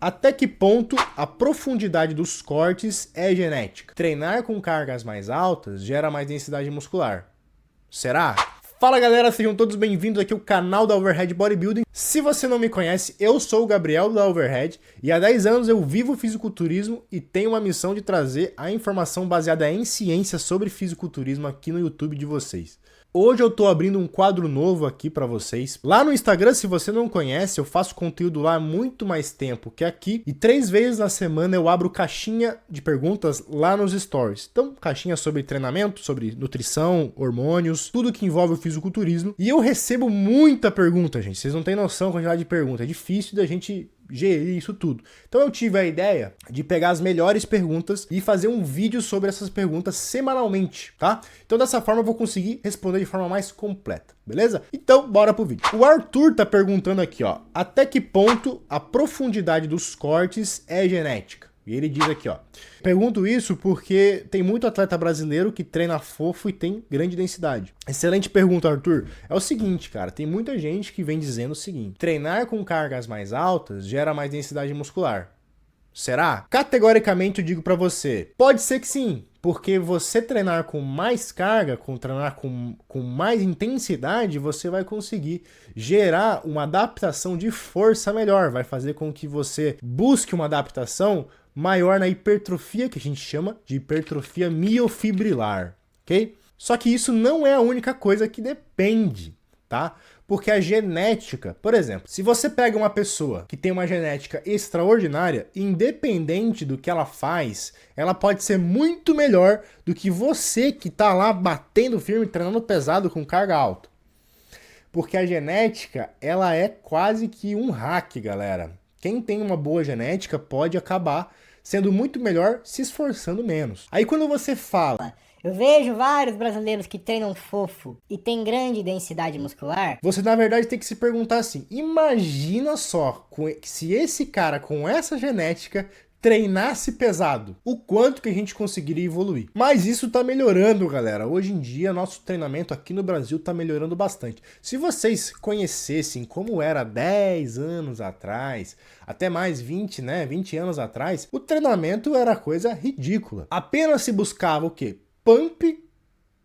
Até que ponto a profundidade dos cortes é genética? Treinar com cargas mais altas gera mais densidade muscular. Será? Fala galera, sejam todos bem-vindos aqui ao canal da Overhead Bodybuilding. Se você não me conhece, eu sou o Gabriel da Overhead e há 10 anos eu vivo fisiculturismo e tenho uma missão de trazer a informação baseada em ciência sobre fisiculturismo aqui no YouTube de vocês. Hoje eu tô abrindo um quadro novo aqui pra vocês. Lá no Instagram, se você não conhece, eu faço conteúdo lá há muito mais tempo que aqui. E 3 vezes na semana eu abro caixinha de perguntas lá nos stories. Então, caixinha sobre treinamento, sobre nutrição, hormônios, tudo que envolve o fisiculturismo. E eu recebo muita pergunta, gente. Vocês não têm noção da quantidade de perguntas. É difícil da gente gerir isso tudo. Então eu tive a ideia de pegar as melhores perguntas e fazer um vídeo sobre essas perguntas semanalmente, tá? Então dessa forma eu vou conseguir responder de forma mais completa, beleza? Então bora pro vídeo. O Arthur tá perguntando aqui, ó, até que ponto a profundidade dos cortes é genética? E ele diz aqui, ó, pergunto isso porque tem muito atleta brasileiro que treina fofo e tem grande densidade. Excelente pergunta, Arthur. É o seguinte, cara, tem muita gente que vem dizendo o seguinte, treinar com cargas mais altas gera mais densidade muscular. Será? Categoricamente eu digo pra você, pode ser que sim, porque você treinar com mais carga, treinar com mais intensidade, você vai conseguir gerar uma adaptação de força melhor, vai fazer com que você busque uma adaptação maior na hipertrofia, que a gente chama de hipertrofia miofibrilar, ok? Só que isso não é a única coisa que depende, tá? Porque a genética, por exemplo, se você pega uma pessoa que tem uma genética extraordinária, independente do que ela faz, ela pode ser muito melhor do que você que tá lá batendo firme, treinando pesado com carga alta. Porque a genética, ela é quase que um hack, galera. Quem tem uma boa genética pode acabar sendo muito melhor se esforçando menos. Aí quando você fala, eu vejo vários brasileiros que treinam fofo e tem grande densidade muscular, você na verdade tem que se perguntar assim, imagina só, se esse cara com essa genética treinasse pesado, o quanto que a gente conseguiria evoluir. Mas isso tá melhorando, galera. Hoje em dia, nosso treinamento aqui no Brasil tá melhorando bastante. Se vocês conhecessem como era 10 anos atrás, até mais 20, né, 20 anos atrás, o treinamento era coisa ridícula. Apenas se buscava o quê? Pump,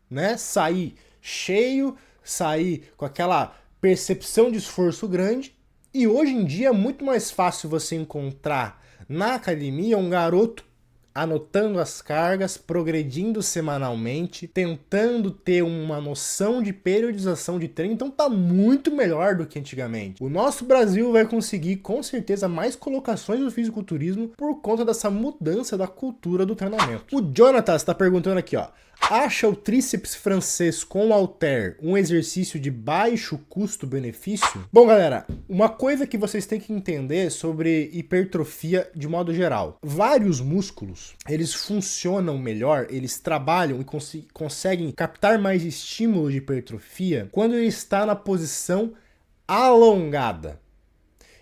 né, sair cheio, sair com aquela percepção de esforço grande. E hoje em dia é muito mais fácil você encontrar na academia um garoto anotando as cargas, progredindo semanalmente, tentando ter uma noção de periodização de treino, então tá muito melhor do que antigamente. O nosso Brasil vai conseguir com certeza mais colocações no fisiculturismo por conta dessa mudança da cultura do treinamento. O Jonathan está perguntando aqui, ó, acha o tríceps francês com halter um exercício de baixo custo-benefício? Bom, galera, uma coisa que vocês têm que entender sobre hipertrofia de modo geral. Vários músculos, eles funcionam melhor, eles trabalham e conseguem captar mais estímulo de hipertrofia quando ele está na posição alongada.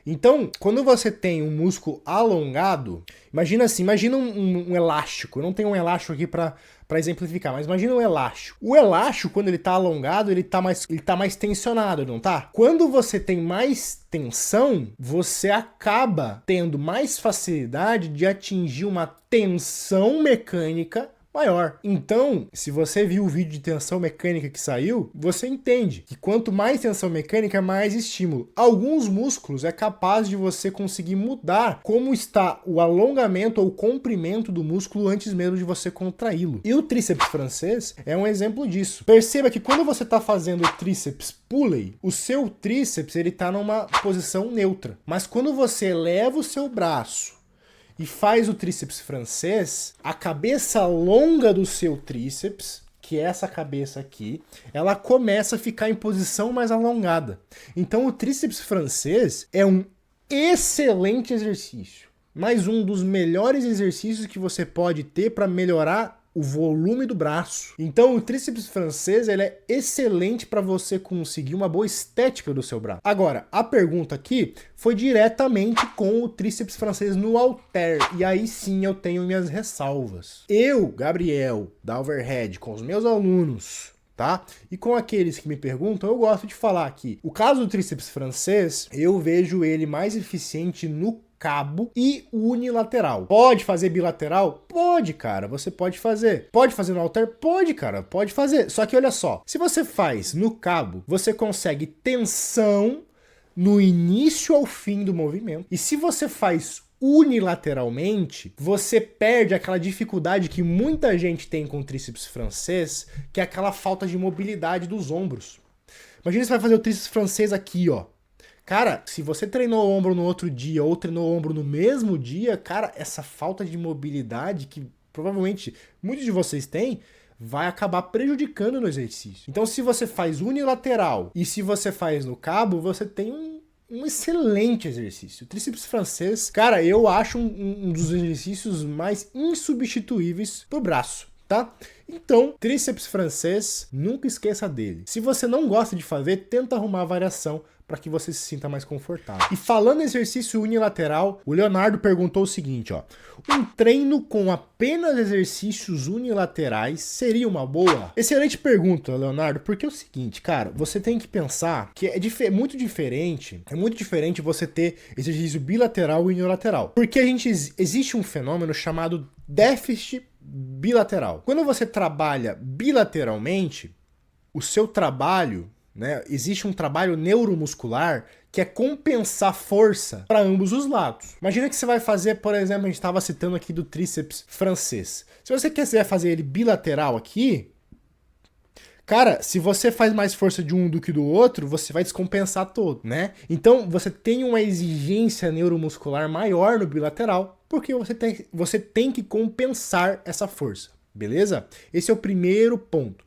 Então, quando você tem um músculo alongado, imagina assim, imagina um elástico. Eu não tenho um elástico aqui para exemplificar, mas imagina um elástico. O elástico, quando ele tá alongado, ele tá mais tensionado, não tá? Quando você tem mais tensão, você acaba tendo mais facilidade de atingir uma tensão mecânica maior. Então, se você viu o vídeo de tensão mecânica que saiu, você entende que quanto mais tensão mecânica, mais estímulo. Alguns músculos é capaz de você conseguir mudar como está o alongamento ou o comprimento do músculo antes mesmo de você contraí-lo. E o tríceps francês é um exemplo disso. Perceba que quando você está fazendo o tríceps pulley, o seu tríceps ele está numa posição neutra. Mas quando você eleva o seu braço e faz o tríceps francês, a cabeça longa do seu tríceps, que é essa cabeça aqui, ela começa a ficar em posição mais alongada. Então o tríceps francês é um excelente exercício, mas um dos melhores exercícios que você pode ter para melhorar o volume do braço. Então o tríceps francês ele é excelente para você conseguir uma boa estética do seu braço. Agora, a pergunta aqui foi diretamente com o tríceps francês no halter, e aí sim eu tenho minhas ressalvas. Eu, Gabriel, da Overhead, com os meus alunos, tá? E com aqueles que me perguntam, eu gosto de falar que o caso do tríceps francês, eu vejo ele mais eficiente no cabo e unilateral. Pode fazer bilateral? Pode, cara, você pode fazer. Pode fazer no halter? Pode, cara, pode fazer. Só que olha só, se você faz no cabo, você consegue tensão no início ao fim do movimento. E se você faz unilateralmente, você perde aquela dificuldade que muita gente tem com o tríceps francês, que é aquela falta de mobilidade dos ombros. Imagina você vai fazer o tríceps francês aqui, ó. Cara, se você treinou o ombro no outro dia ou treinou o ombro no mesmo dia, cara, essa falta de mobilidade que provavelmente muitos de vocês têm, vai acabar prejudicando no exercício. Então, se você faz unilateral e se você faz no cabo, você tem um excelente exercício. O tríceps francês, cara, eu acho um dos exercícios mais insubstituíveis pro braço, tá? Então, tríceps francês, nunca esqueça dele. Se você não gosta de fazer, tenta arrumar a variação para que você se sinta mais confortável. E falando em exercício unilateral, o Leonardo perguntou o seguinte, ó: um treino com apenas exercícios unilaterais seria uma boa? Excelente pergunta, Leonardo, porque é o seguinte, cara, você tem que pensar que é muito diferente você ter exercício bilateral e unilateral. Porque existe um fenômeno chamado déficit bilateral. Quando você trabalha bilateralmente, o seu trabalho, né, existe um trabalho neuromuscular que é compensar força para ambos os lados. Imagina que você vai fazer, por exemplo, a gente estava citando aqui do tríceps francês. Se você quiser fazer ele bilateral aqui, cara, se você faz mais força de um do que do outro, você vai descompensar todo, né? Então você tem uma exigência neuromuscular maior no bilateral, porque você tem que compensar essa força, beleza? Esse é o primeiro ponto.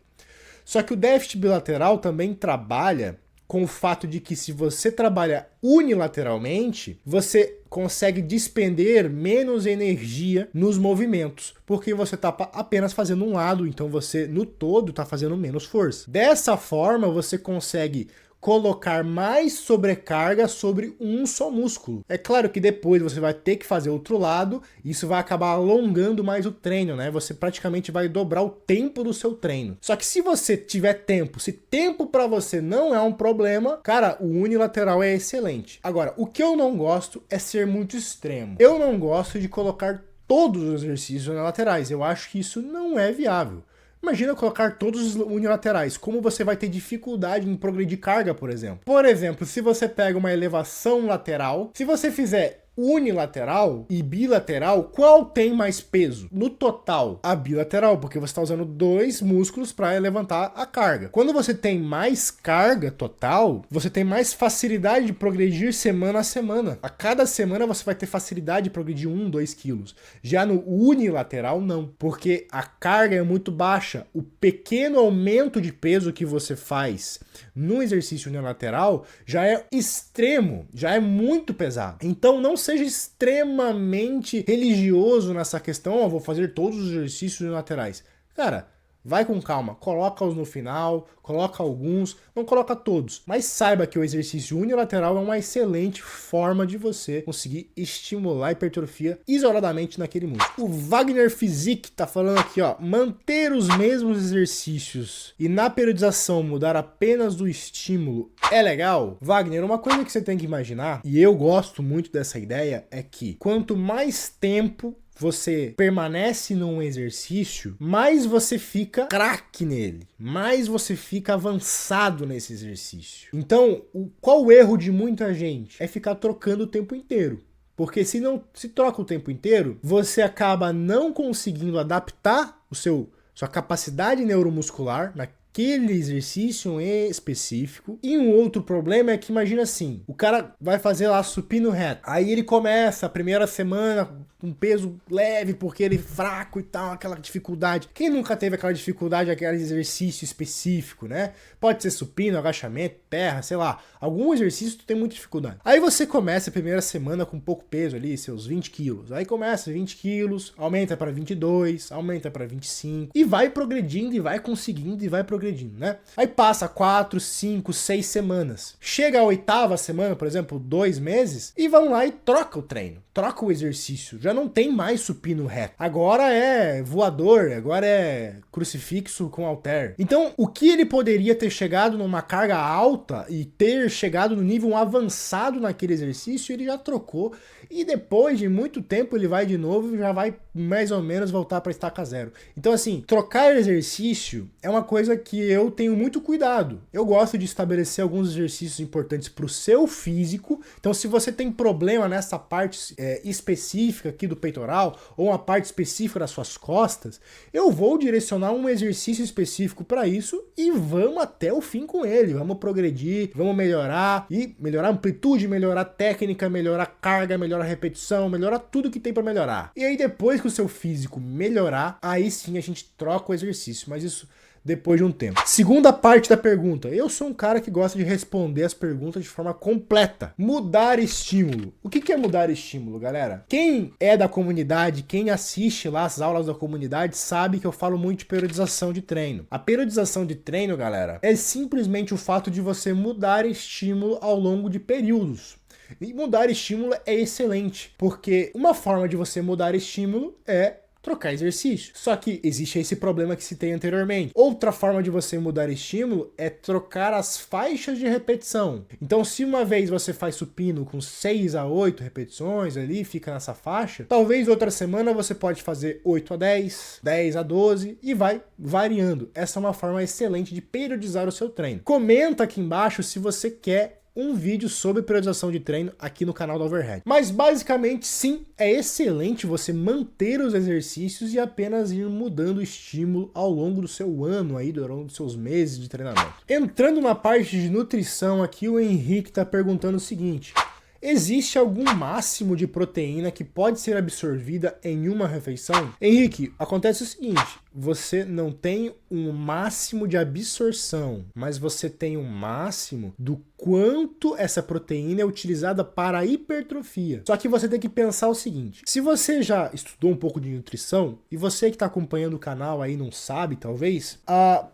Só que o déficit bilateral também trabalha com o fato de que se você trabalha unilateralmente, você consegue despender menos energia nos movimentos, porque você está apenas fazendo um lado, então você no todo está fazendo menos força. Dessa forma, você consegue colocar mais sobrecarga sobre um só músculo. É claro que depois você vai ter que fazer outro lado, e isso vai acabar alongando mais o treino, né? Você praticamente vai dobrar o tempo do seu treino. Só que se você tiver tempo, se tempo para você não é um problema, cara, o unilateral é excelente. Agora, o que eu não gosto é ser muito extremo. Eu não gosto de colocar todos os exercícios unilaterais. Eu acho que isso não é viável. Imagina colocar todos os unilaterais, como você vai ter dificuldade em progredir carga, por exemplo. Por exemplo, se você pega uma elevação lateral, se você fizer unilateral e bilateral, qual tem mais peso? No total, a bilateral, porque você está usando dois músculos para levantar a carga. Quando você tem mais carga total, você tem mais facilidade de progredir semana a semana. A cada semana você vai ter facilidade de progredir 1, 2 quilos. Já no unilateral, não, porque a carga é muito baixa. O pequeno aumento de peso que você faz no exercício unilateral já é extremo, já é muito pesado. Então não seja extremamente religioso nessa questão, vou fazer todos os exercícios unilaterais. Cara, vai com calma, coloca-os no final, coloca alguns, não coloca todos, mas saiba que o exercício unilateral é uma excelente forma de você conseguir estimular a hipertrofia isoladamente naquele músculo. O Wagner Physique tá falando aqui, ó, manter os mesmos exercícios e na periodização mudar apenas do estímulo é legal? Wagner, uma coisa que você tem que imaginar, e eu gosto muito dessa ideia, é que quanto mais tempo você permanece num exercício, mais você fica craque nele, mais você fica avançado nesse exercício. Então, qual o erro de muita gente? É ficar trocando o tempo inteiro. Porque se troca o tempo inteiro, você acaba não conseguindo adaptar sua capacidade neuromuscular naquele exercício específico. E um outro problema é que, imagina assim, o cara vai fazer lá supino reto. Aí ele começa a primeira semana com peso leve, porque ele é fraco e tal, aquela dificuldade. Quem nunca teve aquela dificuldade, aquele exercício específico, né? Pode ser supino, agachamento, terra, sei lá. Algum exercício tu tem muita dificuldade. Aí você começa a primeira semana com pouco peso ali, seus 20 quilos. Aí começa 20 quilos, aumenta para 22, aumenta para 25. E vai progredindo, e vai conseguindo, e vai progredindo. progredindo, né? Aí passa 4, 5, 6 semanas. Chega a 8ª semana, por exemplo, 2 meses, e vão lá e troca o treino. Troca o exercício. Já não tem mais supino reto. Agora é voador, agora é crucifixo com halter. Então, o que ele poderia ter chegado numa carga alta e ter chegado no nível avançado naquele exercício, ele já trocou. E depois de muito tempo ele vai de novo e já vai mais ou menos voltar para estaca zero. Então assim, trocar exercício é uma coisa que eu tenho muito cuidado. Eu gosto de estabelecer alguns exercícios importantes para o seu físico. Então se você tem problema nessa parte específica aqui do peitoral ou uma parte específica das suas costas, eu vou direcionar um exercício específico para isso e vamos até o fim com ele. Vamos progredir, vamos melhorar e melhorar a amplitude, melhorar a técnica, melhorar a carga, melhorar a repetição, melhorar tudo que tem para melhorar. E aí depois que o seu físico melhorar, aí sim a gente troca o exercício, mas isso depois de um tempo. Segunda parte da pergunta. Eu sou um cara que gosta de responder as perguntas de forma completa. Mudar estímulo. O que é mudar estímulo, galera? Quem é da comunidade, quem assiste lá as aulas da comunidade, sabe que eu falo muito de periodização de treino. A periodização de treino, galera, é simplesmente o fato de você mudar estímulo ao longo de períodos. E mudar estímulo é excelente, porque uma forma de você mudar estímulo é trocar exercício. Só que existe esse problema que citei anteriormente. Outra forma de você mudar estímulo é trocar as faixas de repetição. Então, se uma vez você faz supino com 6 a 8 repetições ali, fica nessa faixa, talvez outra semana você pode fazer 8 a 10, 10 a 12 e vai variando. Essa é uma forma excelente de periodizar o seu treino. Comenta aqui embaixo se você quer um vídeo sobre periodização de treino aqui no canal da Overhead. Mas basicamente sim, é excelente você manter os exercícios e apenas ir mudando o estímulo ao longo do seu ano aí, ao longo dos seus meses de treinamento. Entrando na parte de nutrição aqui, o Henrique está perguntando o seguinte: existe algum máximo de proteína que pode ser absorvida em uma refeição? Henrique, acontece o seguinte: você não tem um máximo de absorção, mas você tem um máximo do quanto essa proteína é utilizada para a hipertrofia. Só que você tem que pensar o seguinte: se você já estudou um pouco de nutrição, e você que está acompanhando o canal aí não sabe, talvez,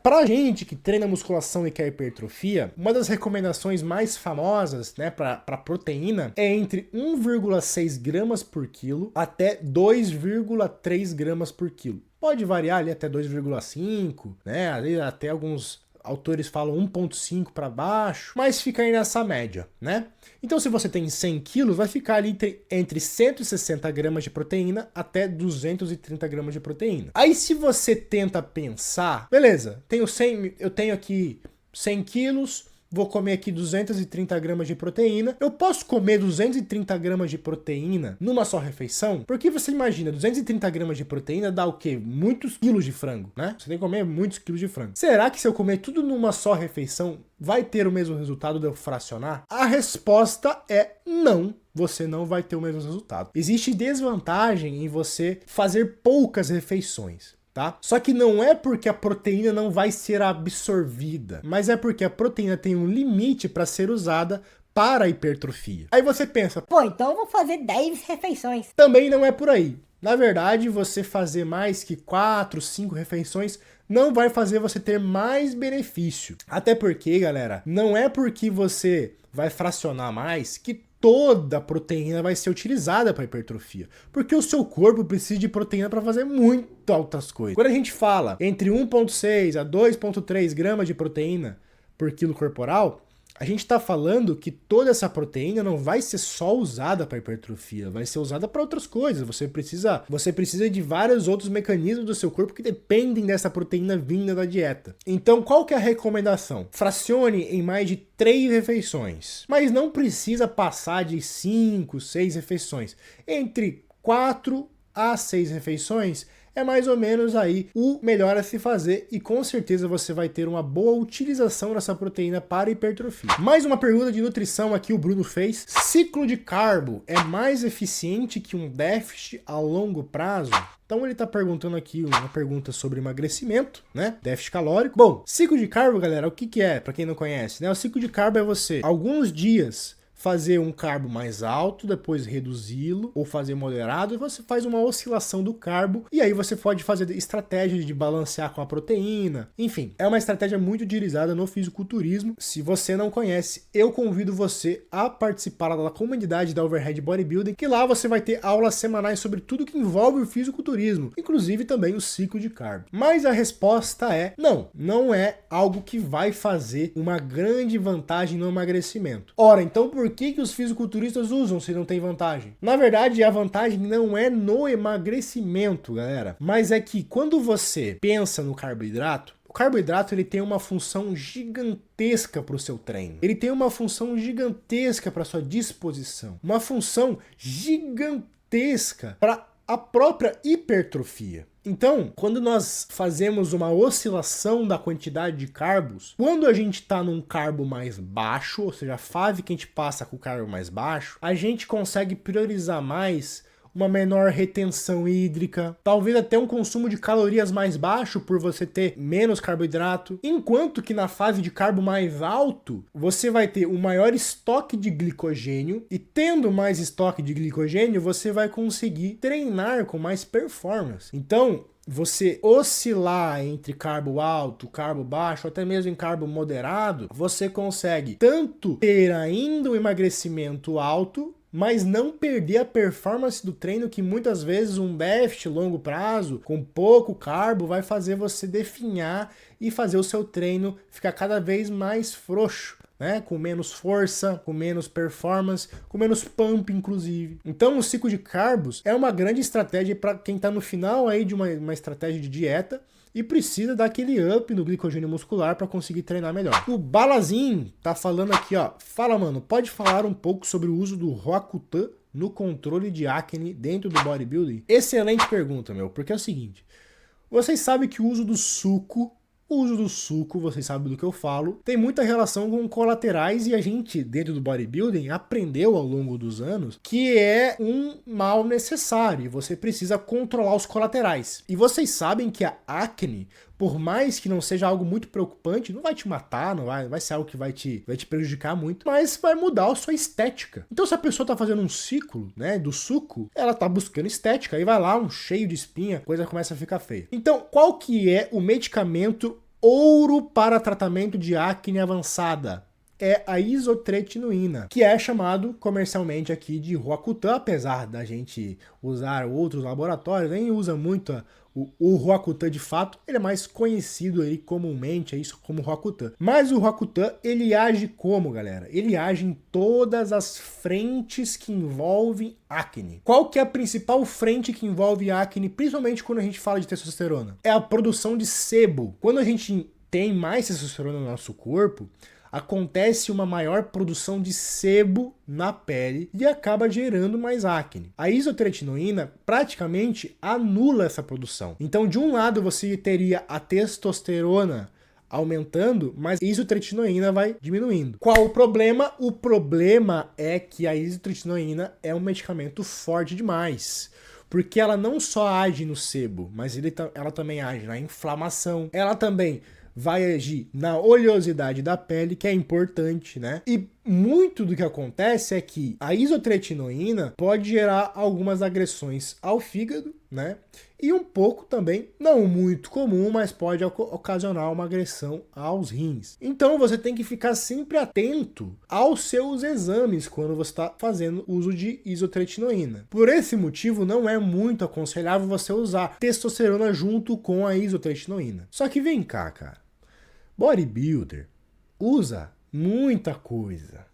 pra gente que treina musculação e quer hipertrofia, uma das recomendações mais famosas, né, para proteína é entre 1,6 gramas por quilo até 2,3 gramas por quilo. Pode variar ali até 2,5, né? Ali até alguns autores falam 1,5 para baixo, mas fica aí nessa média, né? Então, se você tem 100 quilos, vai ficar ali entre 160 gramas de proteína até 230 gramas de proteína. Aí, se você tenta pensar, beleza, eu tenho aqui 100 quilos, vou comer aqui 230 gramas de proteína. Eu posso comer 230 gramas de proteína numa só refeição? Porque você imagina, 230 gramas de proteína dá o quê? Muitos quilos de frango, né? Você tem que comer muitos quilos de frango. Será que se eu comer tudo numa só refeição, vai ter o mesmo resultado de eu fracionar? A resposta é não. Você não vai ter o mesmo resultado. Existe desvantagem em você fazer poucas refeições. Tá? Só que não é porque a proteína não vai ser absorvida, mas é porque a proteína tem um limite para ser usada para a hipertrofia. Aí você pensa, pô, então eu vou fazer 10 refeições. Também não é por aí. Na verdade, você fazer mais que 4, 5 refeições não vai fazer você ter mais benefício. Até porque, galera, não é porque você vai fracionar mais que toda a proteína vai ser utilizada para hipertrofia, porque o seu corpo precisa de proteína para fazer muito altas coisas. Quando a gente fala entre 1,6 a 2,3 gramas de proteína por quilo corporal, a gente está falando que toda essa proteína não vai ser só usada para hipertrofia, vai ser usada para outras coisas. Você precisa de vários outros mecanismos do seu corpo que dependem dessa proteína vinda da dieta. Então, qual que é a recomendação? Fracione em mais de 3 refeições, mas não precisa passar de 5, 6 refeições. Entre 4 a 6 refeições é mais ou menos aí o melhor a se fazer, e com certeza você vai ter uma boa utilização dessa proteína para hipertrofia. Mais uma pergunta de nutrição aqui o Bruno fez: ciclo de carbo é mais eficiente que um déficit a longo prazo? Então ele tá perguntando aqui uma pergunta sobre emagrecimento, né? Déficit calórico. Bom, ciclo de carbo, galera, o que é? Para quem não conhece, né? O ciclo de carbo é você, alguns dias, fazer um carbo mais alto, depois reduzi-lo, ou fazer moderado, e você faz uma oscilação do carbo, e aí você pode fazer estratégias de balancear com a proteína. Enfim, é uma estratégia muito utilizada no fisiculturismo. Se você não conhece, eu convido você a participar da comunidade da Overhead Bodybuilding, que lá você vai ter aulas semanais sobre tudo que envolve o fisiculturismo, inclusive também o ciclo de carbo. Mas a resposta é não é algo que vai fazer uma grande vantagem no emagrecimento. Ora, então por que os fisiculturistas usam se não tem vantagem? Na verdade, a vantagem não é no emagrecimento, galera, mas é que quando você pensa no carboidrato, o carboidrato ele tem uma função gigantesca para o seu treino. Ele tem uma função gigantesca para a sua disposição. Uma função gigantesca para a própria hipertrofia. Então, quando nós fazemos uma oscilação da quantidade de carbos, quando a gente está num carbo mais baixo, ou seja, a fase que a gente passa com o carbo mais baixo, a gente consegue priorizar mais uma menor retenção hídrica, talvez até um consumo de calorias mais baixo por você ter menos carboidrato, enquanto que na fase de carbo mais alto, você vai ter um maior estoque de glicogênio, e tendo mais estoque de glicogênio, você vai conseguir treinar com mais performance. Então, você oscilar entre carbo alto, carbo baixo, até mesmo em carbo moderado, você consegue tanto ter ainda um emagrecimento alto, mas não perder a performance do treino, que muitas vezes um déficit longo prazo, com pouco carbo, vai fazer você definhar e fazer o seu treino ficar cada vez mais frouxo, né? Com menos força, com menos performance, com menos pump, inclusive. Então, o ciclo de carbos é uma grande estratégia para quem está no final aí de uma estratégia de dieta e precisa dar aquele up no glicogênio muscular para conseguir treinar melhor. O Balazin tá falando aqui, ó. Fala, mano, pode falar um pouco sobre o uso do Roacutan no controle de acne dentro do bodybuilding? Excelente pergunta, meu, porque é o seguinte. Vocês sabem que o uso do suco, vocês sabem do que eu falo, tem muita relação com colaterais, e a gente, dentro do bodybuilding, aprendeu ao longo dos anos que é um mal necessário, e você precisa controlar os colaterais. E vocês sabem que a acne, por mais que não seja algo muito preocupante, não vai te matar, não vai ser algo que vai te prejudicar muito, mas vai mudar a sua estética. Então, se a pessoa tá fazendo um ciclo, né, do suco, ela tá buscando estética, aí vai lá, um cheio de espinha, a coisa começa a ficar feia. Então, qual que é o medicamento ouro para tratamento de acne avançada? É a isotretinoína, que é chamado comercialmente aqui de Roacutan, apesar da gente usar outros laboratórios, nem usa muito o Roacutan de fato, ele é mais conhecido aí comumente aí como Roacutan. Mas o Roacutan, ele age como, galera? Ele age em todas as frentes que envolvem acne. Qual que é a principal frente que envolve acne, principalmente quando a gente fala de testosterona? É a produção de sebo. Quando a gente tem mais testosterona no nosso corpo, acontece uma maior produção de sebo na pele e acaba gerando mais acne. A isotretinoína praticamente anula essa produção. Então, de um lado, você teria a testosterona aumentando, mas a isotretinoína vai diminuindo. Qual o problema? O problema é que a isotretinoína é um medicamento forte demais. Porque ela não só age no sebo, mas ela também age na inflamação. Ela também vai agir na oleosidade da pele, que é importante, né? E muito do que acontece é que a isotretinoína pode gerar algumas agressões ao fígado, né? E um pouco também, não muito comum, mas pode ocasionar uma agressão aos rins. Então você tem que ficar sempre atento aos seus exames quando você está fazendo uso de isotretinoína. Por esse motivo, não é muito aconselhável você usar testosterona junto com a isotretinoína. Só que vem cá, cara. Bodybuilder usa muita coisa.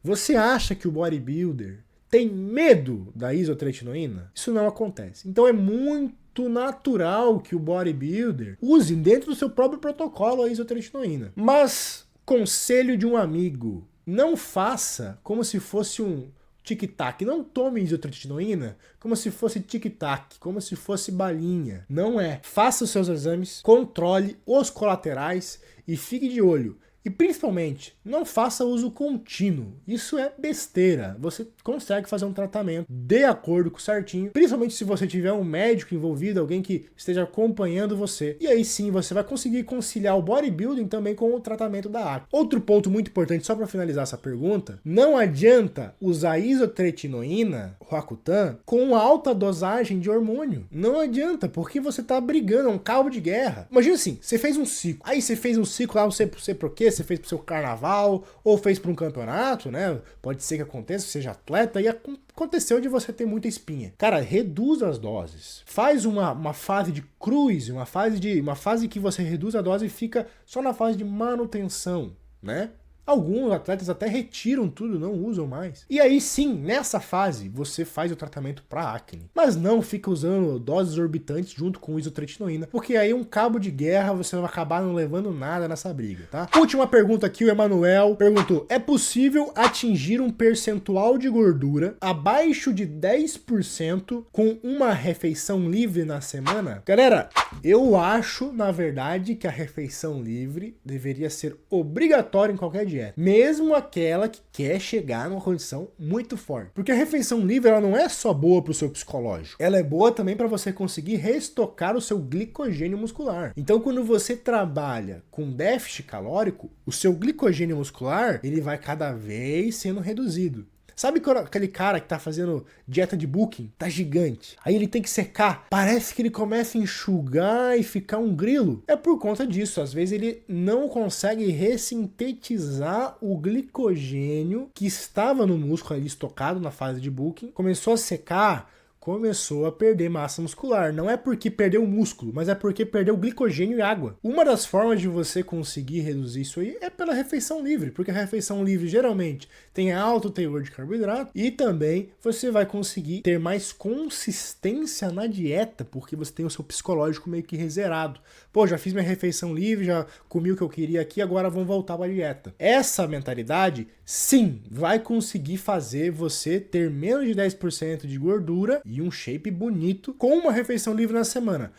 Você acha que o bodybuilder tem medo da isotretinoína? Isso não acontece. Então é muito natural que o bodybuilder use dentro do seu próprio protocolo a isotretinoína. Mas, conselho de um amigo, não faça como se fosse um tic-tac. Não tome isotretinoína como se fosse tic-tac, como se fosse balinha. Não é. Faça os seus exames, controle os colaterais e fique de olho E principalmente, não faça uso contínuo. Isso é besteira. Você consegue fazer um tratamento de acordo com certinho, principalmente se você tiver um médico envolvido, alguém que esteja acompanhando você. E aí sim, você vai conseguir conciliar o bodybuilding também com o tratamento da acne. Outro ponto muito importante, só para finalizar essa pergunta, não adianta usar isotretinoína, Roacutan, com alta dosagem de hormônio. Não adianta, porque você tá brigando, é um cabo de guerra. Imagina assim, você fez um ciclo, aí você fez um ciclo lá, não sei por quê, você fez pro seu carnaval, ou fez para um campeonato, né? Pode ser que aconteça, seja atleta, e aconteceu de você ter muita espinha. Cara, reduz as doses. Faz uma fase de cruise, uma fase que você reduz a dose e fica só na fase de manutenção, né? Alguns atletas até retiram tudo, não usam mais. E aí sim, nessa fase, você faz o tratamento para acne. Mas não fica usando doses exorbitantes junto com isotretinoína, porque aí um cabo de guerra você vai acabar não levando nada nessa briga, tá? Última pergunta aqui, o Emanuel perguntou: é possível atingir um percentual de gordura abaixo de 10% com uma refeição livre na semana? Galera, eu acho, na verdade, que a refeição livre deveria ser obrigatória em qualquer dieta, mesmo aquela que quer chegar numa condição muito forte. Porque a refeição livre, ela não é só boa para o seu psicológico, ela é boa também para você conseguir restocar o seu glicogênio muscular. Então, quando você trabalha com déficit calórico, o seu glicogênio muscular, ele vai cada vez sendo reduzido. Sabe aquele cara que tá fazendo dieta de bulking? Tá gigante. Aí ele tem que secar. Parece que ele começa a enxugar e ficar um grilo. É por conta disso. Às vezes ele não consegue ressintetizar o glicogênio que estava no músculo ali estocado na fase de bulking. Começou a secar, começou a perder massa muscular. Não é porque perdeu o músculo, mas é porque perdeu glicogênio e água. Uma das formas de você conseguir reduzir isso aí é pela refeição livre, porque a refeição livre geralmente tem alto teor de carboidrato e também você vai conseguir ter mais consistência na dieta, porque você tem o seu psicológico meio que rezerado. Pô, já fiz minha refeição livre, já comi o que eu queria aqui, agora vamos voltar para a dieta. Essa mentalidade, sim, vai conseguir fazer você ter menos de 10% de gordura e um shape bonito com uma refeição livre na semana.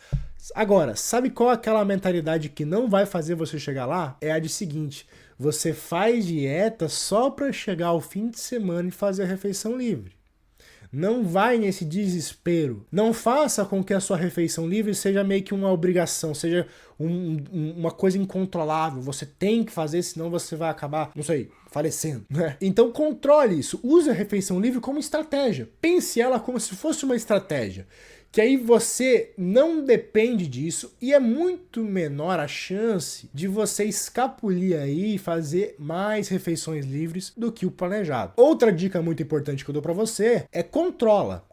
Agora, sabe qual é aquela mentalidade que não vai fazer você chegar lá? É a de seguinte: você faz dieta só para chegar ao fim de semana e fazer a refeição livre. Não vai nesse desespero. Não faça com que a sua refeição livre seja meio que uma obrigação, seja uma coisa incontrolável. Você tem que fazer, senão você vai acabar, não sei, falecendo, né? Então controle isso. Use a refeição livre como estratégia. Pense ela como se fosse uma estratégia. Que aí você não depende disso e é muito menor a chance de você escapulir aí e fazer mais refeições livres do que o planejado. Outra dica muito importante que eu dou para você é controla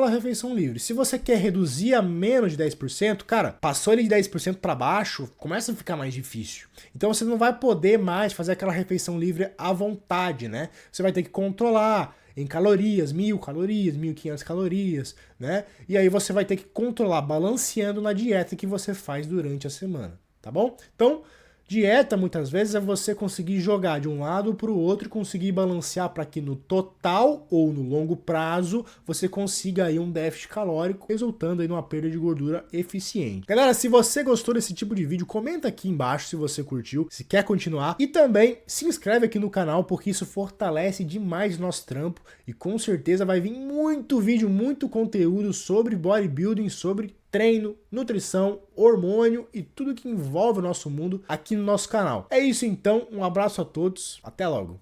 a refeição livre. Se você quer reduzir a menos de 10%, cara, passou ele de 10% para baixo, começa a ficar mais difícil. Então você não vai poder mais fazer aquela refeição livre à vontade, né? Você vai ter que controlar em calorias, 1.000 calorias, 1.500 calorias, né? E aí você vai ter que controlar, balanceando na dieta que você faz durante a semana, tá bom? Então, dieta muitas vezes é você conseguir jogar de um lado para o outro e conseguir balancear para que no total ou no longo prazo você consiga aí um déficit calórico, resultando aí numa perda de gordura eficiente. Galera, se você gostou desse tipo de vídeo, comenta aqui embaixo se você curtiu, se quer continuar e também se inscreve aqui no canal porque isso fortalece demais o nosso trampo e com certeza vai vir muito vídeo, muito conteúdo sobre bodybuilding, sobre treino, nutrição, hormônio e tudo que envolve o nosso mundo aqui no nosso canal. É isso então, um abraço a todos, até logo!